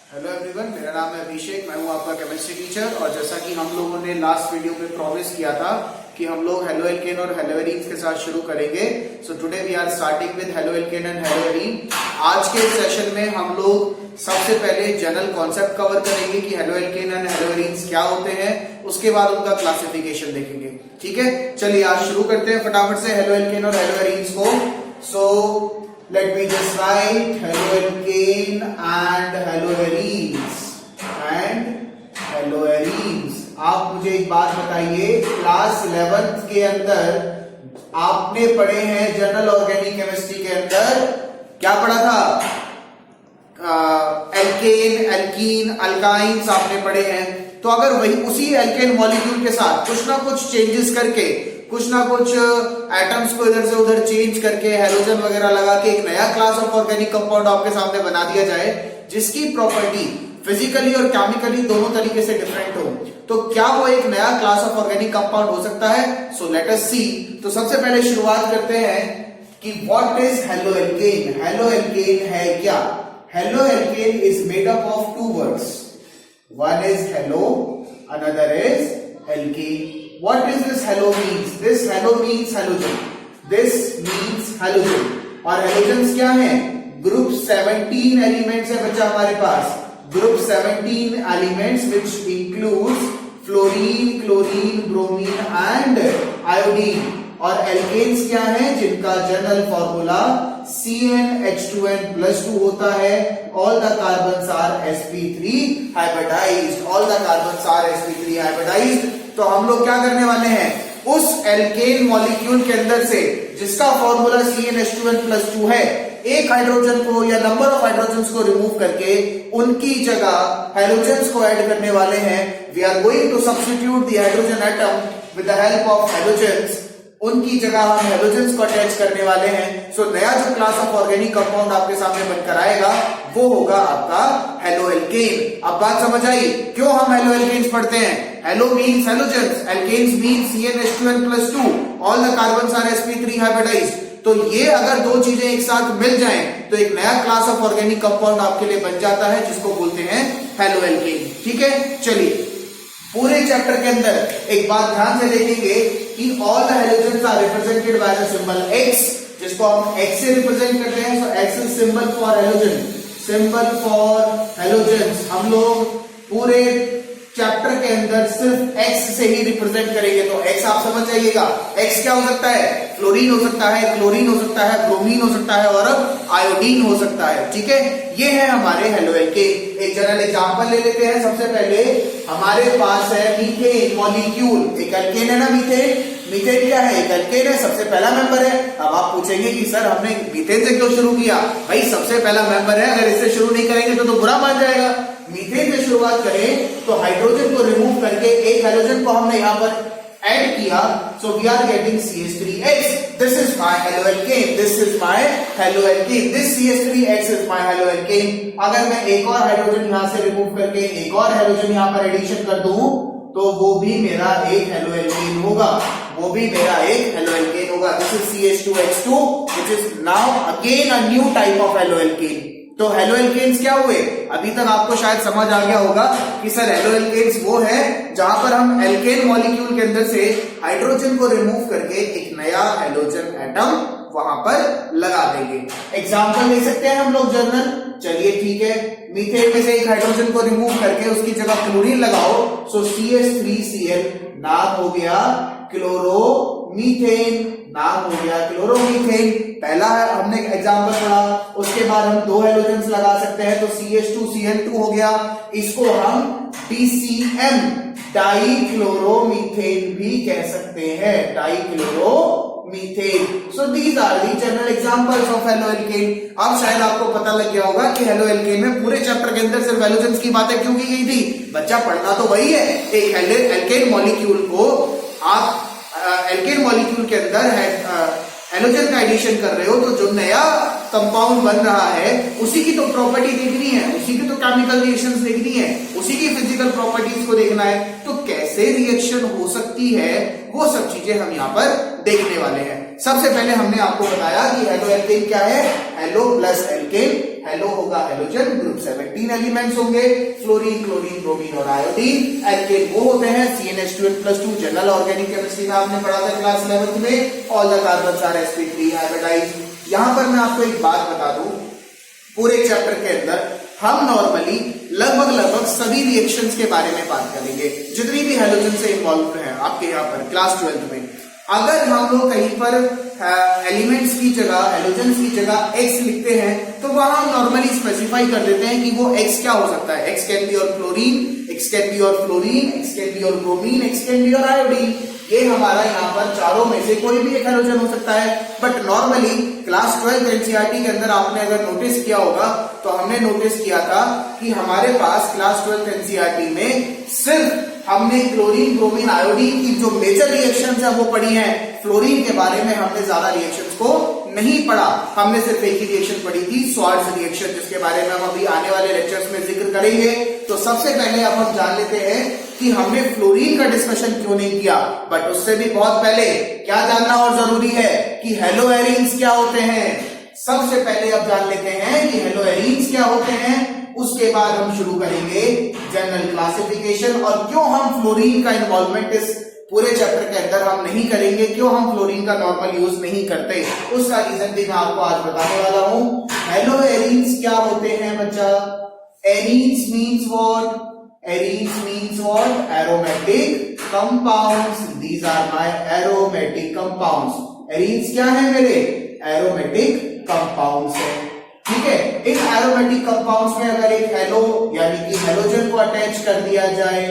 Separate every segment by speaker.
Speaker 1: Hello everyone, मेरा नाम है अभिषेक। मैं हूं आपका केमिस्ट्री टीचर। और जैसा कि हम लोगों ने लास्ट वीडियो में प्रॉमिस किया था कि हम लोग हेलो एल्केन और हेलो एरीन्स के साथ शुरू करेंगे। So today we are starting with halo alkane and halo arene. आज के सेशन में हम लोग सबसे पहले जनरल कॉन्सेप्ट कवर करेंगे कि hello alkane and hello arenes क्या होते हैं, उसके बाद उनका क्लासिफिकेशन देखेंगे। ठीक है, चलिए आज शुरू करते हैं फटाफट से हेलो एल्केन और हेलो एरीन्स को। सो let me just write hello alkane and hello arenes and hello arenes। आप मुझे एक बात बताइए, क्लास 11th के अंदर आपने पढ़े हैं जनरल ऑर्गेनिक केमिस्ट्री के अंदर क्या पढ़ा था? एल्केन, एल्कीन, अल्काइंस आपने पढ़े हैं। तो अगर वही उसी एल्केन मॉलिक्यूल के साथ कुछ ना कुछ चेंजेस करके, कुछ ना कुछ एटम्स को इधर से उधर चेंज करके, हैलोजन वगैरह लगा के एक नया क्लास ऑफ ऑर्गेनिक कंपाउंड आपके सामने बना दिया जाए जिसकी प्रॉपर्टी फिजिकली और केमिकली दोनों तरीके से डिफरेंट हो, तो क्या वो एक नया क्लास ऑफ ऑर्गेनिक कंपाउंड हो सकता है? So let us see. तो सबसे पहले शुरुआत करते हैं कि what is halo alkane. Halo alkane है क्या? Halo alkane is made up of two words. One is halo, another is alkane. What is this hello means? This hello means halogen. This means halogen. और halogens क्या है? Group 17 elements है बच्चा हमारे पास। Group 17 elements which includes fluorine, chlorine, bromine and iodine. और alkanes क्या है? जिनका जनरल फॉर्मूला CnH2n+2 होता है। All the carbons are sp3 hybridized. All the carbons are sp3 hybridized। तो हम लोग क्या करने वाले हैं? उस एल्केन मॉलिक्यूल के अंदर से जिसका फॉर्मूला CnH2n+2 है, एक हाइड्रोजन को या नंबर ऑफ हाइड्रोजन्स को रिमूव करके उनकी जगह हैलोजन्स को ऐड करने वाले हैं। We are going to substitute the hydrogen atom with the help of halogens. उनकी जगह हम हैलोजन्स को अटैच करने वाले हैं। सो नया जो क्लास ऑफ ऑर्गेनिक कंपाउंड आपके सामने बनकर आएगा वो होगा आपका हेलो एल्केन। अब बात समझ आई क्यों हम हेलो एल्केन्स पढ़ते हैं? Halo means halogens, alkanes means CnH2n+2, all the carbons are sp3 hybridized. तो ये अगर दो चीजें एक साथ मिल जाएं तो एक नया क्लास ऑफ ऑर्गेनिक कंपाउंड आपके लिए बन जाता है जिसको बोलते हैं हेलो एल्केन। ठीक है, चलिए पूरे चैप्टर के अंदर एक बात ध्यान से देखेंगे कि all the halogens are represented by the symbol X, जिसको हम X से रिप्रेजेंट करते हैं। So X is symbol for halogen, symbol for halogens. हम लोग पूरे चैप्टर के अंदर सिर्फ X से ही रिप्रेजेंट करेंगे। तो X आप समझ जाइएगा। X क्या हो सकता है? फ्लोरीन हो सकता है, क्लोरीन हो सकता है, ब्रोमीन हो सकता है और आयोडीन हो सकता है। ठीक है, ये है हमारे हेलो एल्केन। एक जनरल एग्जांपल ले लेते हैं। सबसे पहले हमारे पास है मीथेन मॉलिक्यूल। एक एल्केन है ना मीथेन। मीथेन क्या है? एक एल्केन है, सबसे पहला मेंबर है। अब आप पूछेंगे कि सर हमने मीथेन से क्यों शुरू किया? भाई सबसे पहला मेंबर है, अगर इससे शुरू नहीं करेंगे तो बुरा मान जाएगा। मीथेन से शुरुआत करें तो हाइड्रोजन को रिमूव करके एक हाइड्रोजन को हमने यहां पर ऐड किया। So we are getting CH3X। This is my halo alkane, this is my halo alkane, this CH3X is my halo alkane. अगर मैं एक और हाइड्रोजन यहां से रिमूव करके एक और हाइड्रोजन यहां पर एडिशन कर दूं तो वो भी मेरा एक हेलो एल्केन होगा, वो भी मेरा एक हेलो एल्केन होगा। This is CH2X2 which is now again a new type of halo alkene. तो हेलो एल्केन्स क्या हुए? अभी तक आपको शायद समझ आ गया होगा कि सर हेलो एल्केन्स वो है जहां पर हम एल्केन मॉलिक्यूल के अंदर से हाइड्रोजन को रिमूव करके एक नया हाइड्रोजन एटम वहां पर लगा देंगे। एग्जांपल ले सकते हैं हम लोग जनरल। चलिए ठीक है, मीथेन में से एक हाइड्रोजन को रिमूव करके उसकी जगह क्लोरीन लगाओ। सो CH3Cl नाम हो गया क्लोरोमीथेन, नाम हो गया क्लोरोमीथेन। पहला है हमने एग्जांपल पढ़ा, उसके बाद हम दो हैलोजन्स लगा सकते हैं तो CH2Cl2 हो गया। इसको हम DCM डाइक्लोरोमीथेन भी कह सकते हैं, dichloromethane. So these are the general examples of halo alkane. अब शायद आपको पता लग गया होगा कि हेलो एल्केन में पूरे चैप्टर के अंदर सिर्फ हैलोजन्स की बातें क्यों की गई थी। बच्चा पढ़ना तो वही है, एक एल्केन मॉलिक्यूल को आप एल्केन मॉलिक्यूल के अंदर हैलोजन का एडिशन कर रहे हो तो जो नया कंपाउंड बन रहा है उसी की तो प्रॉपर्टी देखनी है, उसी की तो केमिकल रिएक्शंस देखनी है, उसी की फिजिकल प्रॉपर्टीज को देखना है। तो कैसे रिएक्शन हो सकती है वो सब चीजें हम यहाँ पर देखने वाले हैं। सबसे पहले हमने आपको बताया कि हेलो एल्केन क्या है? हेलो प्लस एल्केन हेलो होगा हेलोजन, ग्रुप 17 एलिमेंट्स होंगे, फ्लोरीन, क्लोरीन, ब्रोमीन और आयोडीन। एल्केन वो होते हैं CnH2n+2, जनरल ऑर्गेनिक केमिस्ट्री में आपने पढ़ा था क्लास 11th में। All the carbons are sp3 hybridized. यहां पर मैं आपको एक बात बता दूं, पूरे चैप्टर के अंदर हम नॉर्मली लगभग सभी रिएक्शंस के बारे में बात करेंगे, जितनी भी हेलोजन से इन्वॉल्व हैं आपके यहाँ पर क्लास 12th में। अगर हम लोग कहीं पर एलिमेंट्स की जगह, हेलोजन्स की जगह X लिखते हैं, तो वहां हम नॉर्मली स्पेसिफाई कर देते हैं कि वो X क्या हो सकता है। X कैन बी और क्लोरीन, X कैन बी और फ्लोरीन, X कैन बी और ब्रोमीन, X कैन बी और आयोडीन। ये हमारा यहाँ पर चारों में से कोई भी एक हेलोजन हो सकता है। बट नॉर्मली क्लास 12 एनसीईआरटी के अंदर आपने अगर नोटिस किया होगा तो हमने नोटिस किया था कि हमारे पास क्लास 12 एनसीईआरटी में सिर्फ हमने क्लोरीन, ब्रोमीन, आयोडीन की जो मेजर रिएक्शंस है वो पढ़ी हैं। फ्लोरीन के बारे में हमने ज्यादा रिएक्शंस को नहीं पढ़ा, हमने सिर्फ एक ही रिएक्शन पढ़ी थी, स्वार्ट्ज रिएक्शन, जिसके बारे में हम अभी आने वाले लेक्चर्स में जिक्र करेंगे। तो सबसे पहले अब हम जान लेते हैं कि हमने फ्लोरीन का डिस्कशन क्यों नहीं किया। बट उससे भी बहुत पहले क्या जानना और जरूरी है कि हेलोएरीन्स क्या होते हैं। सबसे पहले अब जान लेते हैं कि हेलोएरीन्स क्या होते हैं, उसके बाद हम शुरू करेंगे जनरल क्लासिफिकेशन। और क्यों हम फ्लोरीन का इन्वॉल्वमेंट इस पूरे चैप्टर के अंदर हम नहीं करेंगे, क्यों हम फ्लोरीन का नॉर्मल यूज नहीं करते, उसका रीजन भी मैं आपको आज बताने वाला हूं। हेलोएरीन्स क्या होते हैं बच्चा? Arenes means what? Arenes means what? Aromatic compounds. These are my aromatic compounds. Arenes क्या है मेरे? Aromatic compounds है, ठीक है। इन एरोमेटिक कंपाउंड्स में अगर एक हेलो यानी कि हेलोजन को अटैच कर दिया जाए,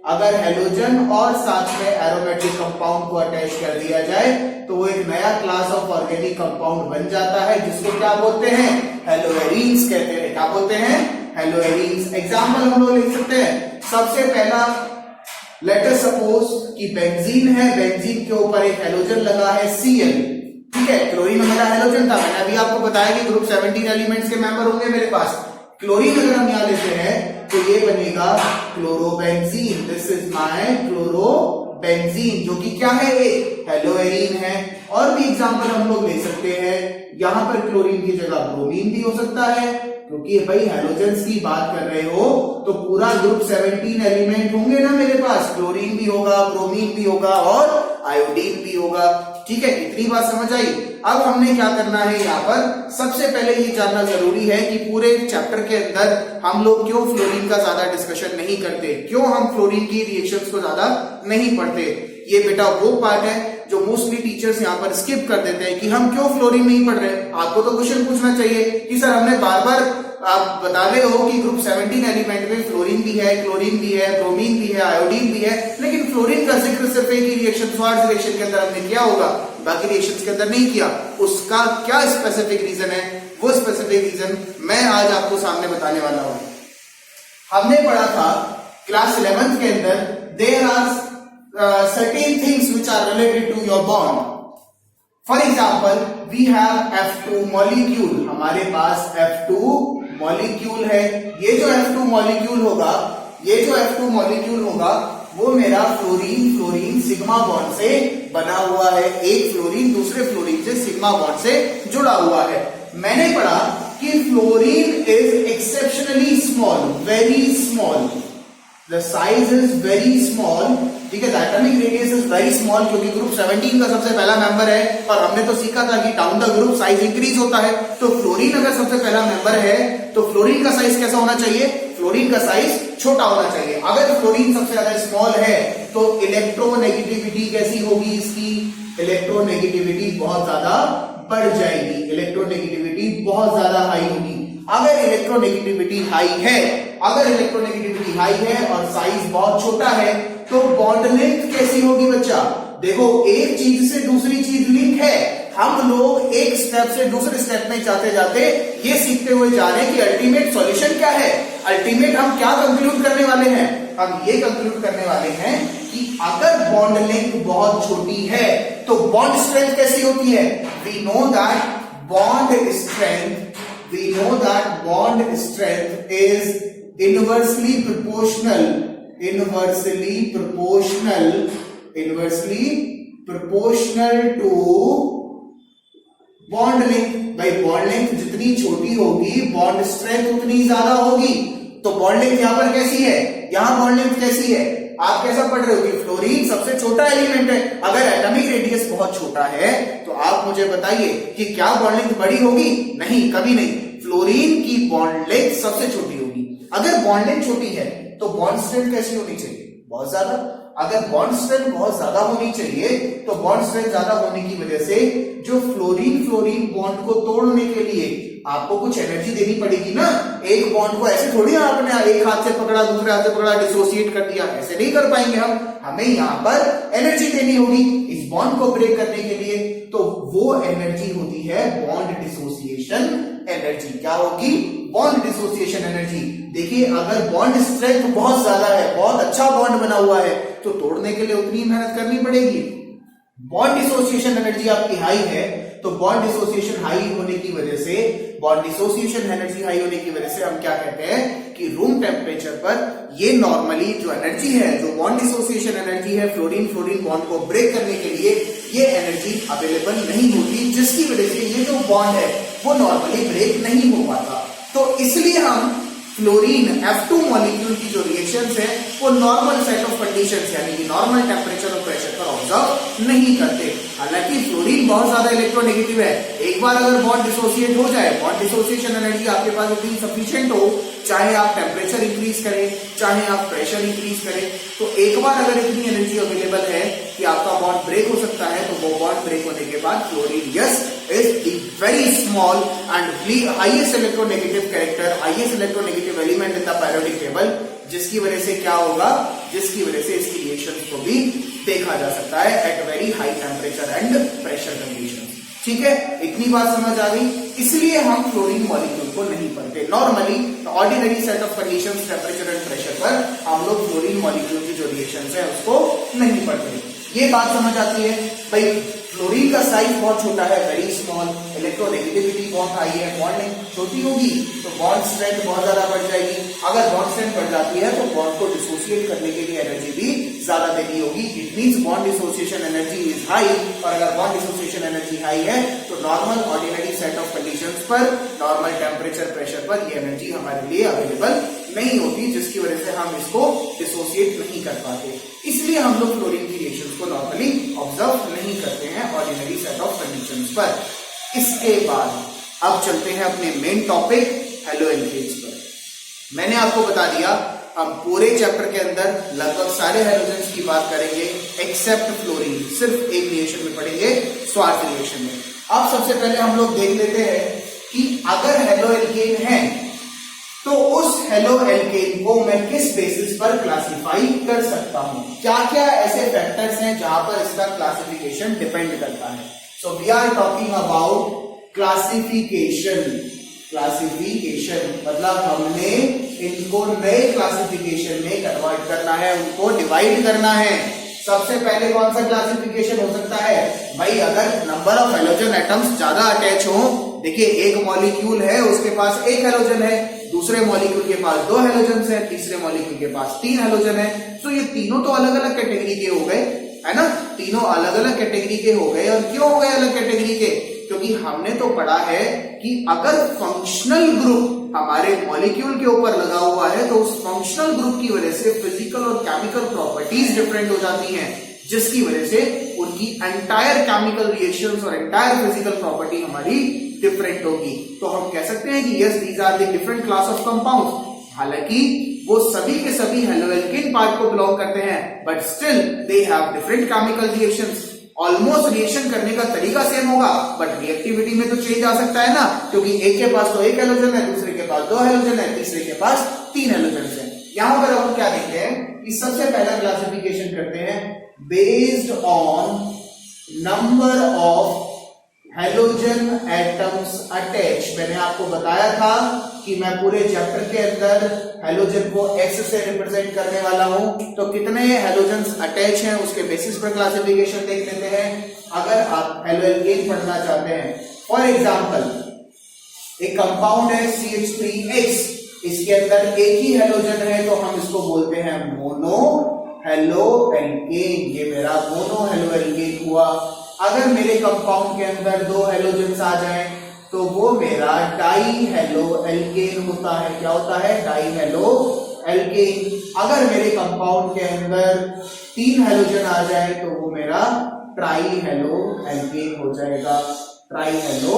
Speaker 1: अगर हेलोजन और साथ में एरोमेटिक कंपाउंड को अटैच कर दिया जाए तो वो एक नया क्लास ऑफ ऑर्गेनिक कंपाउंड बन जाता है, जिसको क्या बोलते हैं? हेलोएरीन्स कहते हैं। क्या बोलते हैं? हेलोएरीन्स। एग्जाम्पल हम लोग लिख सकते हैं। सबसे पहला, लेट अस सपोज कि बेंजीन है, बेंजीन के ऊपर एक हेलोजन लगा है Cl, ठीक है। क्लोरीन मेरा हेलोजन था, मैंने अभी आपको बताया कि ग्रुप 17 एलिमेंट्स के मेंबर होंगे मेरे पास। क्लोरीन अगर हम यहां लेते हैं तो ये बनेगा chlorobenzene. This is my chlorobenzene, जो कि क्या है? एक हेलोएरीन है। और भी एग्जांपल हम लोग ले सकते हैं, यहां पर क्लोरीन की जगह ब्रोमीन भी हो सकता है, क्योंकि भाई हेलोजन्स की बात कर रहे हो तो पूरा ग्रुप 17 एलिमेंट होंगे ना मेरे पास। क्लोरीन भी होगा, ब्रोमीन भी होगा और आयोडीन भी होगा, ठीक है। इतनी बात समझ आई। अब हमने क्या करना है यहाँ पर, सबसे पहले ये जानना जरूरी है कि पूरे चैप्टर के अंदर हम लोग क्यों फ्लोरीन का ज्यादा डिस्कशन नहीं करते, क्यों हम फ्लोरीन की रिएक्शंस को ज्यादा नहीं पढ़ते। ये बेटा वो पार्ट है जो मोस्टली टीचर्स यहाँ पर स्किप कर देते हैं कि हम क्यों फ्लोरीन नहीं पढ़ रहे। आपको तो क्वेश्चन पूछना चाहिए कि सर हमने बार बार, आप बता रहे हो कि ग्रुप 17 एलिमेंट में फ्लोरीन भी है, क्लोरीन भी है, ब्रोमीन भी है, आयोडीन भी है, लेकिन फ्लोरीन का जिक्र सिर्फ एक ही रिएक्शन, स्वार्ट्ज रिएक्शन के अंदर हमने किया होगा, बाकी रिएक्शंस के अंदर नहीं किया। उसका क्या स्पेसिफिक रीजन है, वो स्पेसिफिक रीजन मैं आज आपको सामने बताने वाला हूं। हमने पढ़ा था क्लास 11th के अंदर, there are certain things which are related to your bond. For example, we have F2 molecule. हमारे पास F2 molecule है। ये जो F2 molecule होगा, ये जो F2 molecule होगा वो मेरा फ्लोरीन सिग्मा बॉन्ड से बना हुआ है। एक फ्लोरीन दूसरे फ्लोरीन से सिग्मा बॉन्ड से जुड़ा हुआ है। मैंने पढ़ा कि fluorine is exceptionally small, very small, the size is very small, ठीक है। Atomic radius is very small, क्योंकि ग्रुप 17 का सबसे पहला मेंबर है और हमने तो सीखा था कि down the group size increase होता है। तो फ्लोरीन अगर सबसे पहला मेंबर है तो फ्लोरीन का साइज कैसा होना चाहिए? फ्लोरीन का साइज छोटा होना चाहिए। अगर फ्लोरीन सबसे ज्यादा स्मॉल है तो इलेक्ट्रोनेगेटिविटी कैसी होगी इसकी? इलेक्ट्रोनेगेटिविटी बहुत ज्यादा बढ़ जाएगी, इलेक्ट्रोनेगेटिविटी बहुत ज्यादा हाई होगी। अगर इलेक्ट्रोनेगेटिविटी हाई है, अगर इलेक्ट्रोनेगेटिविटी हाई है और साइज बहुत छोटा है तो बॉन्ड लेंथ कैसी होगी बच्चा? देखो, एक चीज से दूसरी चीज लिंक है। हम लोग एक स्टेप से दूसरे स्टेप में जाते जाते ये सीखते हुए जा रहे हैं कि अल्टीमेट सॉल्यूशन क्या है। अल्टीमेट हम क्या कंक्लूड करने वाले हैं? हम ये कंक्लूड करने वाले हैं कि अगर बॉन्ड लेंथ बहुत छोटी है तो बॉन्ड स्ट्रेंथ कैसी होती है? We know that bond strength is inversely proportional to bond length. भाई बॉन्ड लेंथ जितनी छोटी होगी बॉन्ड स्ट्रेंथ उतनी ज्यादा होगी। तो बॉन्ड लेंथ यहां पर कैसी है, यहां बॉन्ड लेंथ कैसी है, आप कैसा पढ़ रहे हो कि फ्लोरीन सबसे छोटा एलिमेंट है। अगर एटॉमिक रेडियस बहुत छोटा है तो आप मुझे बताइए कि क्या बॉन्ड लेंथ बड़ी होगी? नहीं, कभी नहीं। फ्लोरीन की बॉन्ड लेंथ सबसे छोटी होगी। अगर बॉन्ड लेंथ छोटी है तो बॉन्ड स्ट्रेंथ कैसी होनी चाहिए? बहुत ज्यादा। अगर बॉन्ड स्ट्रेंथ बहुत ज्यादा होनी चाहिए तो बॉन्ड स्ट्रेंथ ज्यादा होने की वजह से जो फ्लोरीन बॉन्ड को तोड़ने के लिए आपको कुछ एनर्जी देनी पड़ेगी ना। एक बॉन्ड को ऐसे थोड़ी आपने एक हाथ से पकड़ा दूसरे हाथ से पकड़ा डिसोसिएट कर दिया, ऐसे नहीं कर पाएंगे हम। हमें यहां पर एनर्जी देनी होगी इस बॉन्ड को ब्रेक करने के लिए। तो वो एनर्जी होती है बॉन्ड डिसोसिएशन एनर्जी। क्या होगी? Bond dissociation energy. देखिए अगर बॉन्ड स्ट्रेंथ बहुत ज्यादा है, बहुत अच्छा बॉन्ड बना हुआ है, तो तोड़ने के लिए उतनी मेहनत करनी पड़ेगी। बॉन्ड डिसोसिएशन एनर्जी आपकी हाई है तो बॉन्ड डिसोसिएशन हाई होने की वजह से, बॉन्ड डिसोसिएशन एनर्जी हाई होने की वजह से हम क्या कहते हैं कि रूम टेम्परेचर पर ये नॉर्मली जो एनर्जी है, जो बॉन्ड डिसोसिएशन एनर्जी है फ्लोरीन बॉन्ड को ब्रेक करने के लिए, ये एनर्जी अवेलेबल नहीं होती, जिसकी वजह से ये जो बॉन्ड है वो नॉर्मली ब्रेक नहीं हो पाता। तो इसलिए हम फ्लोरीन F2 मॉलिक्यूल की जो रिएक्शंस है वो नॉर्मल सेट ऑफ कंडीशंस यानी कि नॉर्मल टेम्परेचर और प्रेशर पर ऑब्जर्व नहीं करते। हालांकि फ्लोरीन बहुत ज्यादा इलेक्ट्रोनेगेटिव है। एक बार अगर बॉन्ड डिसोसिएट हो जाए, बॉन्ड डिसोसिएशन एनर्जी आपके पास इतनी सफिशिएंट हो, चाहे आप टेम्परेचर इंक्रीज करें चाहे आप प्रेशर इंक्रीज करें, तो एक बार अगर इतनी एनर्जी अवेलेबल है कि आपका बॉन्ड ब्रेक हो सकता है, तो वो बॉन्ड ब्रेक होने के बाद fluorine yes is the very small and highest electronegative character, highest electronegative element in the periodic table, जिसकी वजह से क्या होगा, जिसकी वजह से इसकी रिएक्शन को भी देखा जा सकता है at very high temperature and pressure condition. ठीक है, इतनी बात समझ आ गई। इसलिए हम फ्लोरीन मॉलिक्यूल को नहीं पढ़ते। Normally ordinary set of conditions temperature and pressure पर हम लोग फ्लोरीन मॉलिक्यूल की जो रिएक्शंस है उसको नहीं पढ़ते। ये बात समझ आती है। भाई फ्लोरीन का साइज बहुत छोटा है, वेरी स्मॉल, इलेक्ट्रोनेगेटिविटी बहुत हाई है, बॉन्ड लेंथ छोटी होगी तो बॉन्ड स्ट्रेंथ बहुत ज्यादा बढ़ जाएगी। अगर बॉन्ड स्ट्रेंथ बढ़ जाती है तो बॉन्ड को डिसोसिएट करने के लिए एनर्जी भी ज्यादा देनी होगी। It means bond dissociation energy is high, और अगर बॉन्ड डिसोसिएशन एनर्जी हाई है तो normal ordinary set of conditions पर, नॉर्मल टेम्परेचर प्रेशर पर ये एनर्जी हमारे लिए अवेलेबल नहीं होती, जिसकी वजह से हम इसको डिसोसिएट नहीं कर पाते। इसलिए हम लोग फ्लोरीन की रिएक्शंस को नॉर्मली ऑब्जर्व नहीं करते हैं ऑर्डिनरी सेट ऑफ कंडीशंस पर। इसके बाद अब चलते हैं अपने मेन टॉपिक हेलो एल्केन्स पर। मैंने आपको बता दिया हम पूरे चैप्टर के अंदर लगभग सारे हेलोजेंस की बात करेंगे एक्सेप्ट फ्लोरीन, सिर्फ एक रिएक्शन में पढ़ेंगे, स्वार्थ रिएक्शन में। अब सबसे पहले हम लोग देख लेते हैं कि अगर हेलो एल्केन है तो उस हेलो एल्केन को मैं किस बेसिस पर क्लासिफाई कर सकता हूं, क्या क्या ऐसे फैक्टर्स हैं जहां पर इसका क्लासिफिकेशन डिपेंड करता है। So we are talking about classification. Classification मतलब हमने इनको नए क्लासिफिकेशन में कन्वर्ट करना है, उनको डिवाइड करना है। सबसे पहले कौन सा क्लासिफिकेशन हो सकता है भाई, अगर नंबर ऑफ हेलोजन एटम्स ज्यादा अटैच हो। देखिए एक मॉलिक्यूल है उसके पास एक हेलोजन है, दूसरे मॉलिक्यूल के पास 2 हेलोजन है, तीसरे मॉलिक्यूल के पास 3 हेलोजन है। तो ये तीनों तो अलग अलग कैटेगरी के हो गए, है ना, तीनों अलग अलग कैटेगरी के हो गए। और क्यों हो गए अलग कैटेगरी के? क्योंकि हमने तो पढ़ा है कि अगर फंक्शनल ग्रुप हमारे मॉलिक्यूल के ऊपर लगा हुआ है तो उस फंक्शनल ग्रुप की वजह से फिजिकल और केमिकल प्रॉपर्टीज डिफरेंट हो जाती हैं, जिसकी वजह से उनकी एंटायर केमिकल रिएक्शंस और एंटायर फिजिकल प्रॉपर्टी हमारी डिफरेंट होगी। तो हम कह सकते हैं कि yes these are the different class of compounds. हालांकि वो सभी के सभी हेलोएल्केन पार्ट को बिलोंग करते हैं, but still they have different chemical reactions. Almost reaction करने का तरीका सेम होगा बट रिएक्टिविटी में तो चेंज आ सकता है ना, क्योंकि एक के पास तो एक हेलोजन है, दूसरे के पास 2 हेलोजन है, तीसरे के पास 3 हेलोजन है। यहां पर हम क्या देखते हैं कि सबसे पहला क्लासिफिकेशन करते हैं based on number of halogen atoms attach. मैंने आपको बताया था कि मैं पूरे चैप्टर के अंदर हेलोजन को X से रिप्रेजेंट करने वाला हूं, तो कितने हेलोजन्स अटैच हैं उसके बेसिस पर क्लासिफिकेशन देख लेते हैं। अगर आप हेलोएल्केन पढ़ना चाहते हैं, फॉर एग्जांपल एक कंपाउंड है CH3X, इसके अंदर एक ही हेलोजन है तो हम इसको बोलते हैं मोनो हेलोएल्केन। ये मेरा मोनो हेलोएल्केन हुआ। अगर मेरे कंपाउंड के अंदर 2 हेलोजेंस आ जाएं तो वो मेरा डाई हेलो एल्केन होता है। क्या होता है? Die hello alkane. अगर मेरे कंपाउंड के अंदर 3 हेलोजन आ जाए तो वो मेरा ट्राई हेलो एल्केन हो जाएगा। ट्राई हेलो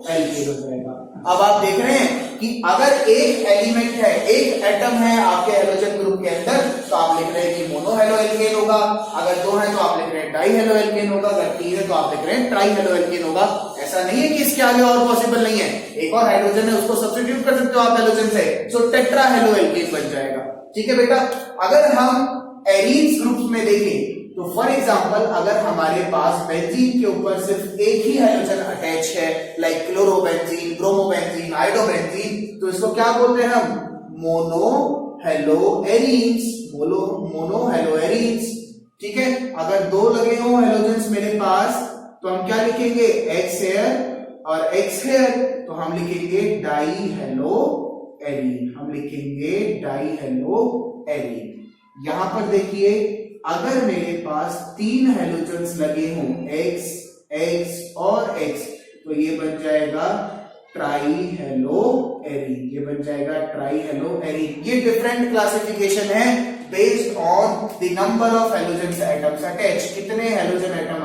Speaker 1: एल्केन हो जाएगा। अब आप देख रहे हैं कि अगर एक एलिमेंट है, एक एटम है आपके हेलोजन ग्रुप के अंदर, तो आप लिख रहे हैं कि मोनो हेलो एल्केन होगा। अगर 2 है तो आप लिख रहे हैं डाई हेलो एल्केन होगा। अगर 3 है तो आप लिख रहे हैं ट्राई हेलो एल्केन होगा। ऐसा नहीं है कि इसके आगे और पॉसिबल नहीं है। एक और हाइड्रोजन है, उसको सब्स्टिट्यूट कर सकते हो आप हेलोजन से, सो टेट्रा हेलो एल्केन बन जाएगा। ठीक है बेटा। अगर हम एरीन्स ग्रुप में देखें तो फॉर एग्जांपल अगर हमारे पास बेंजीन के ऊपर सिर्फ एक ही हाइड्रोजन अटैच है, लाइक क्लोरोबेंजीन, ब्रोमोबेंजीन, आयोडोबेंजीन, तो इसको क्या बोलते हैं हम? Mono hello arenes. Mono hello arenes. ठीक है। अगर 2 लगे हो हेलोजेंस मेरे पास तो हम क्या लिखेंगे? एक्स हेयर और एक्स हेयर, तो हम लिखेंगे डाई हेलो एरीन। हम लिखेंगे डाई हेलो एरीन। यहां पर देखिए, अगर मेरे पास 3 हेलोजन्स लगे हों, एक्स, एक्स और एक्स, तो ये बन जाएगा ट्राई हेलो एरीन। ये बन जाएगा ट्राई हेलो एरीन। ये डिफरेंट क्लासिफिकेशन है based on the number of halogens atoms attach. कितने हेलोजन एटम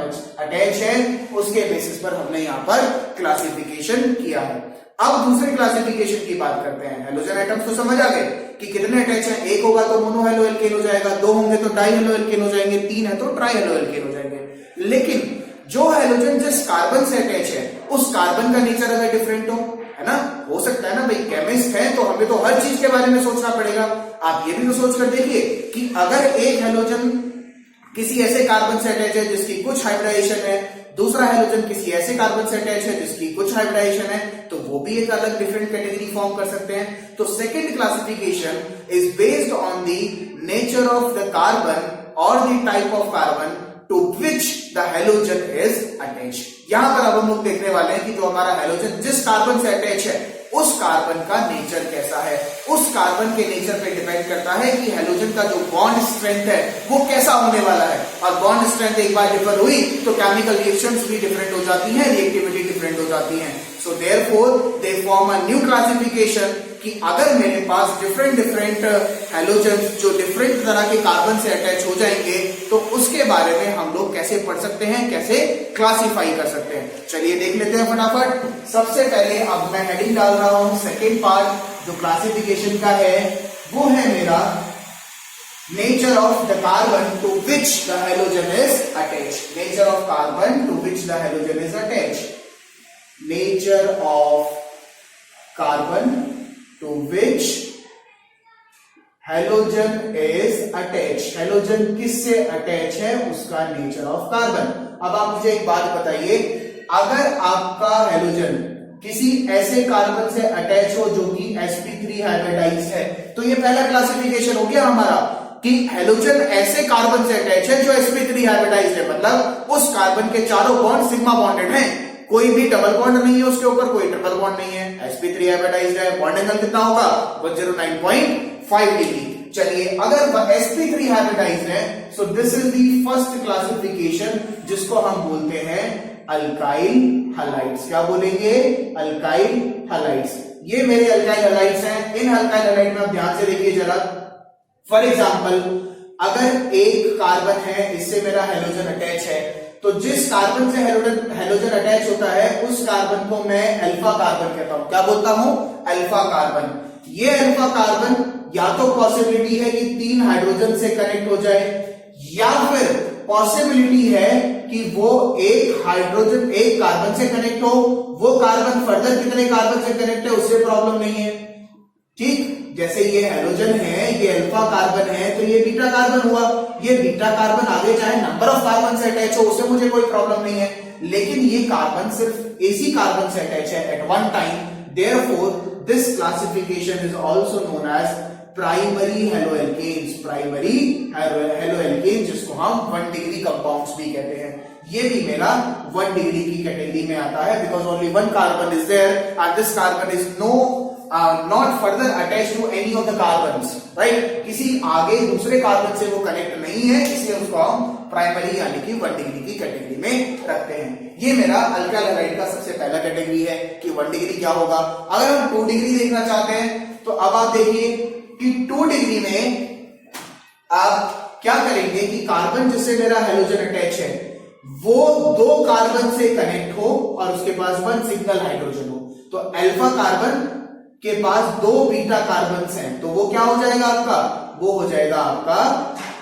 Speaker 1: अटैच है उसके बेसिस पर हमने यहां पर क्लासिफिकेशन किया है। अब दूसरे क्लासिफिकेशन की बात करते हैं। हेलोजन एटम्स तो समझ आ गए कि कितने अटैच है। 1 होगा तो मोनो हेलो एल्केन हो जाएगा, 2 होंगे तो डाई हेलो एल्केन हो जाएंगे, 3 है तो ट्राई हेलो एल्केन हो जाएंगे। लेकिन जो हेलोजन जिस कार्बन से अटैच है उस कार्बन का नेचर अगर डिफरेंट हो, है ना, हो सकता है ना भाई, केमिस्ट है तो हमें तो हर चीज के बारे में सोचना पड़ेगा। आप ये भी तो सोच कर देखिए कि अगर एक हेलोजन किसी ऐसे कार्बन से अटैच है जिसकी कुछ हाइब्रिडाइजेशन है, दूसरा हेलोजन किसी ऐसे कार्बन से अटैच है जिसकी कुछ हाइब्रिडाइजेशन है, तो वो भी एक अलग डिफरेंट कैटेगरी फॉर्म कर सकते हैं। तो second classification is based on the nature of the carbon और the type of carbon to which the halogen is attach. यहां पर अब हम लोग देखने वाले हैं कि जो हमारा हेलोजन जिस कार्बन से अटैच है उस कार्बन का नेचर कैसा है। उस कार्बन के नेचर पे डिपेंड करता है कि हेलोजन का जो बॉन्ड स्ट्रेंथ है वो कैसा होने वाला है। और बॉन्ड स्ट्रेंथ एक बार डिफर हुई तो केमिकल रिएक्शंस भी डिफरेंट हो जाती हैं, रिएक्टिविटी डिफरेंट हो जाती है। So therefore they form a new classification कि अगर मेरे पास डिफरेंट हेलोजन जो डिफरेंट तरह के कार्बन से अटैच हो जाएंगे तो उसके बारे में हम लोग कैसे पढ़ सकते हैं, कैसे क्लासिफाई कर सकते हैं। चलिए देख लेते हैं फटाफट। सबसे पहले अब मैं हेडिंग डाल रहा हूं, सेकेंड पार्ट जो क्लासिफिकेशन का है वो है मेरा nature of the carbon to which the halogen is attach. Nature of carbon to which the halogen is attach. Nature of carbon to which halogen is attached। Halogen किससे attach है उसका nature of carbon. अब आप मुझे एक बात बताइए, अगर आपका हेलोजन किसी ऐसे कार्बन से अटैच हो जो कि sp3 हाइब्रिडाइज्ड है, तो ये पहला क्लासिफिकेशन हो गया हमारा कि हेलोजन ऐसे कार्बन से अटैच है जो sp3 हाइब्रिडाइज्ड है, मतलब उस कार्बन के चारों बॉन्ड सिग्मा बॉन्डेड हैं, कोई भी डबल बॉन्ड नहीं है उसके ऊपर, कोई ट्रिपल बॉन्ड नहीं है, sp3 हाइब्रिडाइज्ड है। बॉन्ड एंगल कितना होगा? 109.5 डिग्री। चलिए अगर sp3 हाइब्रिडाइज्ड है so this is the first classification जिसको हम बोलते हैं अल्काइल हलाइड्स। क्या बोलेंगे? Alkyl halides. ये मेरे अल्काइल हलाइड्स हैं। इन अल्काइल हलाइड में आप ध्यान से देखिए जरा। फॉर एग्जांपल अगर एक कार्बन है, इससे मेरा हेलोजन अटैच है, तो जिस कार्बन से हेलोजन अटैच होता है उस कार्बन को मैं अल्फा कार्बन कहता हूं। क्या बोलता हूं? Alpha carbon. ये अल्फा कार्बन या तो पॉसिबिलिटी है कि 3 हाइड्रोजन से कनेक्ट हो जाए, या फिर पॉसिबिलिटी है कि वो एक कार्बन से कनेक्ट हो, वो कार्बन फर्दर कितने कार्बन से कनेक्ट है उससे प्रॉब्लम नहीं है। ठीक, जैसे ये हेलोजन है, ये अल्फा कार्बन है, तो ये बीटा कार्बन हुआ। ये बीटा कार्बन आगे चाहे नंबर ऑफ कार्बन से अटैच हो उससे मुझे कोई प्रॉब्लम नहीं है, लेकिन ये कार्बन सिर्फ एसी कार्बन से अटैच है at one time. Therefore this classification is also known as primary haloalkanes. Primary haloalkane जिसको हम 1 डिग्री कंपाउंड्स भी कहते हैं। ये भी मेरा 1 डिग्री की कैटेगरी में आता है because only 1 carbon is there and this carbon is no not further attach to any of the carbons, right, किसी आगे दूसरे कार्बन से वो कनेक्ट नहीं है, इसलिए उसको हम प्राइमरी यानी कि 1 डिग्री की कैटेगरी में रखते हैं। ये मेरा अल्काइल हैलाइड का सबसे पहला कैटेगरी है कि 1 डिग्री क्या होगा। अगर हम 2 डिग्री देखना चाहते हैं तो अब आप देखिए कि 2 डिग्री में आप क्या करेंगे कि कार्बन जिससे मेरा हेलोजन अटैच है वो 2 कार्बन से कनेक्ट हो और उसके पास 1 सिंगल हाइड्रोजन हो। तो अल्फा कार्बन के पास 2 बीटा कार्बन हैं, तो वो क्या हो जाएगा आपका, वो हो जाएगा आपका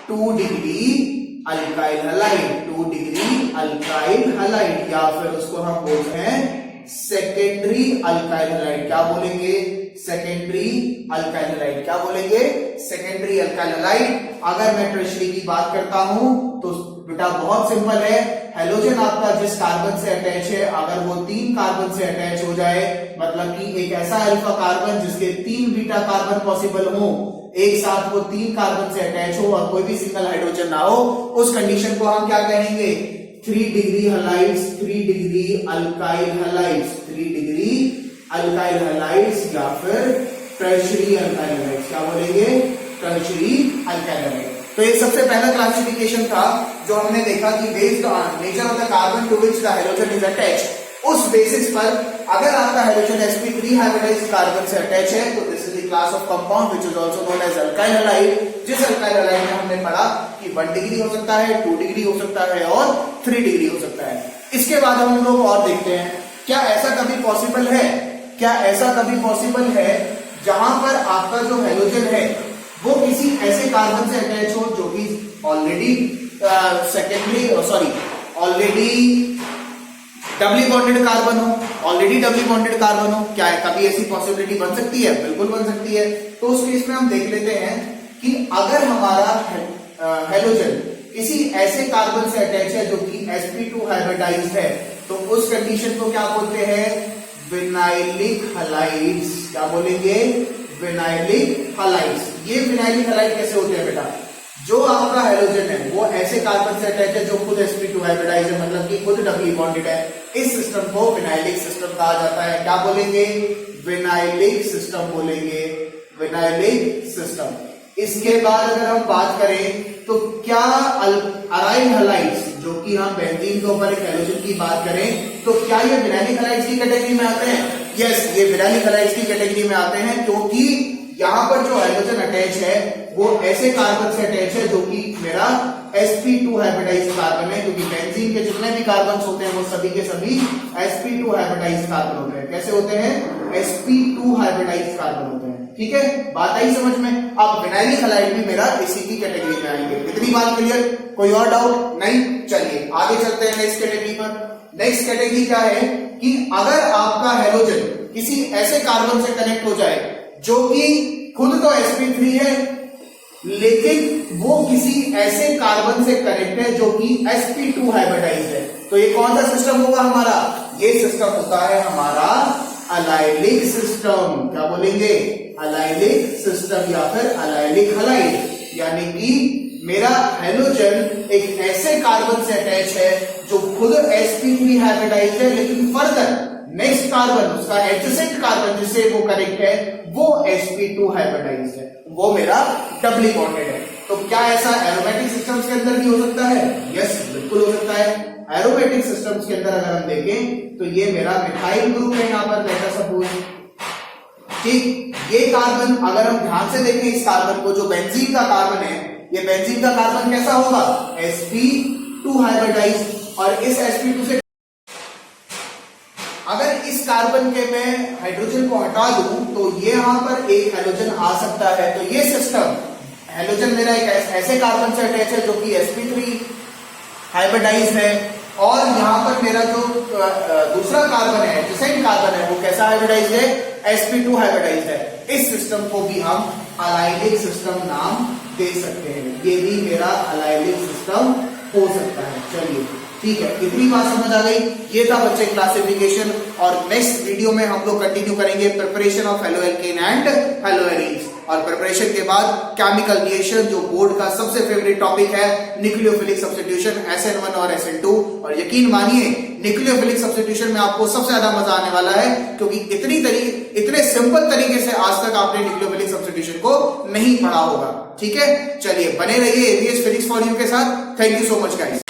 Speaker 1: 2 degree alkyl halide, 2 degree alkyl halide, या फिर उसको हम बोलते हैं सेकेंडरी अल्काइल हैलाइड। क्या बोलेंगे, सेकेंडरी अल्काइल हैलाइड। क्या बोलेंगे, सेकेंडरी अल्काइल हैलाइड। अगर मैं टर्शरी की बात करता हूं तो बेटा बहुत सिंपल है, हेलोजन आपका जिस कार्बन से अटैच है अगर वो 3 कार्बन से अटैच हो जाए, मतलब कि एक ऐसा अल्फा कार्बन जिसके 3 बीटा कार्बन पॉसिबल हो, एक साथ वो 3 कार्बन से अटैच हो और कोई भी सिंगल हाइड्रोजन ना हो, उस कंडीशन को हम क्या कहेंगे, 3 degree halides, 3 degree alkyl halides, 3 degree alkyl halides या फिर टर्शरी अल्काइल हैलाइड्स। क्या बोलेंगे, टर्शरी अल्काइल हैलाइड। तो ये सबसे पहला क्लासिफिकेशन था जो हमने देखा कि based on nature of the carbon to which the halogen is attached, उस बेसिस पर अगर आपका हैलोजन sp3 हाइब्रिडाइज्ड कार्बन से अटैच है तो this is the class of compound which is also known as alkyl halide, जिस alkyl halide में हमने पढ़ा कि 1 डिग्री हो सकता है, 2 डिग्री हो सकता है और 3 डिग्री हो सकता है। इसके बाद हम लोग और देखते हैं क्या ऐसा कभी पॉसिबल है, क्या ऐसा कभी पॉसिबल है जहां पर आपका जो हैलोजन है वो किसी ऐसे कार्बन से अटैच हो जो कि already already doubly bonded carbon हो, ऑलरेडी डबली बॉन्डेड कार्बन हो। क्या है, कभी ऐसी पॉसिबिलिटी बन सकती है, बिल्कुल बन सकती है। तो उस केस में हम देख लेते हैं कि अगर हमारा हैलोजन किसी ऐसे कार्बन से अटैच है जो कि sp2 हाइब्रिडाइज्ड है, तो उस कंडीशन को क्या बोलते हैं, विनाइलिक हैलाइड्स। क्या बोलेंगे, विनाइलिक हैलाइड्स। ये विनाइलिक हैलाइड कैसे होते हैं बेटा, जो आपका हैलोजन है वो ऐसे कार्बन से अटैच है जो खुद sp2 हाइब्रिडाइज है, मतलब कि खुद डबली बॉन्डेड है, इस सिस्टम को विनाइलिक सिस्टम कहा जाता है। क्या बोलेंगे, विनाइलिक सिस्टम बोलेंगे, विनाइलिक सिस्टम। इसके बाद अगर हम बात करें तो क्या अराइल हैलाइड्स, जो कि हम बेंजीन के ऊपर एक हैलोजन की बात करें, तो क्या ये विनाइलिक हैलाइड्स की कैटेगरी में आते हैं? यस, ये विनाइलिक हैलाइड्स की कैटेगरी में आते हैं, क्योंकि यहां पर जो हाइड्रोजन अटैच है वो ऐसे कार्बन से अटैच है जो कि मेरा sp2 हाइब्रिडाइज्ड कार्बन है, क्योंकि बेंजीन के जितने भी कार्बन होते हैं वो सभी के सभी sp2 हाइब्रिडाइज्ड कार्बन होते हैं। कैसे होते हैं, sp2 हाइब्रिडाइज्ड कार्बन होते हैं। ठीक है, बात आई समझ में। अब विनाइलिक हैलाइड भी मेरा इसी की कैटेगरी में आएंगे। इतनी बात क्लियर, कोई और डाउट नहीं? चलिए आगे चलते हैं नेक्स्ट कैटेगरी पर। नेक्स्ट कैटेगरी क्या है कि अगर आपका हैलोजन किसी ऐसे कार्बन से कनेक्ट हो जाए जो कि खुद तो sp3 है लेकिन वो किसी ऐसे कार्बन से कनेक्ट है जो कि sp2 हाइब्रिडाइज्ड है, तो ये कौन सा सिस्टम होगा हमारा, ये सिस्टम होता है हमारा अलाइलिक सिस्टम। क्या बोलेंगे, अलाइलिक सिस्टम या फिर अलाइलिक हैलाइड। यानी कि मेरा हैलोजन एक ऐसे कार्बन से अटैच है जो खुद sp3 हाइब्रिडाइज्ड है, लेकिन फर्दर नेक्स्ट कार्बन, उसका एडजेसेंट कार्बन जिससे वो कनेक्ट है वो sp2 हाइब्रिडाइज्ड है, वो मेरा डबली बॉन्डेड है। तो क्या ऐसा एरोमेटिक सिस्टम्स के अंदर भी हो सकता है? यस, बिल्कुल हो सकता है। एरोमेटिक सिस्टम्स के अंदर अगर हम देखें तो ये मेरा मिथाइल ग्रुप है यहाँ पर, लेट अस सपोज। ठीक, ये कार्बन अगर हम ध्यान से देखें इस कार्बन को, जो बेंजीन का कार्बन है, ये बेंजीन का कार्बन कैसा होगा, sp2 हाइब्रिडाइज्ड। और इस sp2 से अगर इस कार्बन के मैं हाइड्रोजन को हटा दूं तो ये यहां पर एक हैलोजन आ सकता है। तो ये सिस्टम, हैलोजन मेरा एक ऐसे कार्बन से अटैच है जो कि sp3 हाइब्रिडाइज्ड है, और यहां पर मेरा जो दूसरा कार्बन है, एडजेसेंट कार्बन है, वो कैसा हाइब्रिडाइज्ड है, sp2 हाइब्रिडाइज्ड है। इस सिस्टम को भी हम अलाइलिक सिस्टम नाम दे सकते हैं, ये भी मेरा अलाइलिक सिस्टम हो सकता है। चलिए ठीक है, इतनी बात समझ आ गई। ये था बच्चे क्लासिफिकेशन, और नेक्स्ट वीडियो में हम लोग कंटिन्यू करेंगे preparation of haloalkane and haloarenes, और प्रिपरेशन के बाद केमिकल रिएक्शन, जो बोर्ड का सबसे फेवरेट टॉपिक है, न्यूक्लियोफिलिक सब्स्टिट्यूशन, SN1 और SN2। और यकीन मानिए न्यूक्लियोफिलिक सब्स्टिट्यूशन में आपको सबसे ज्यादा मजा आने वाला है, क्योंकि इतने सिंपल तरीके से आज तक आपने न्यूक्लियोफिलिक सब्स्टिट्यूशन को नहीं पढ़ा होगा। ठीक है, चलिए बने रहिए एबीएस फिजिक्स फॉर यू के साथ। Thank you so much guys.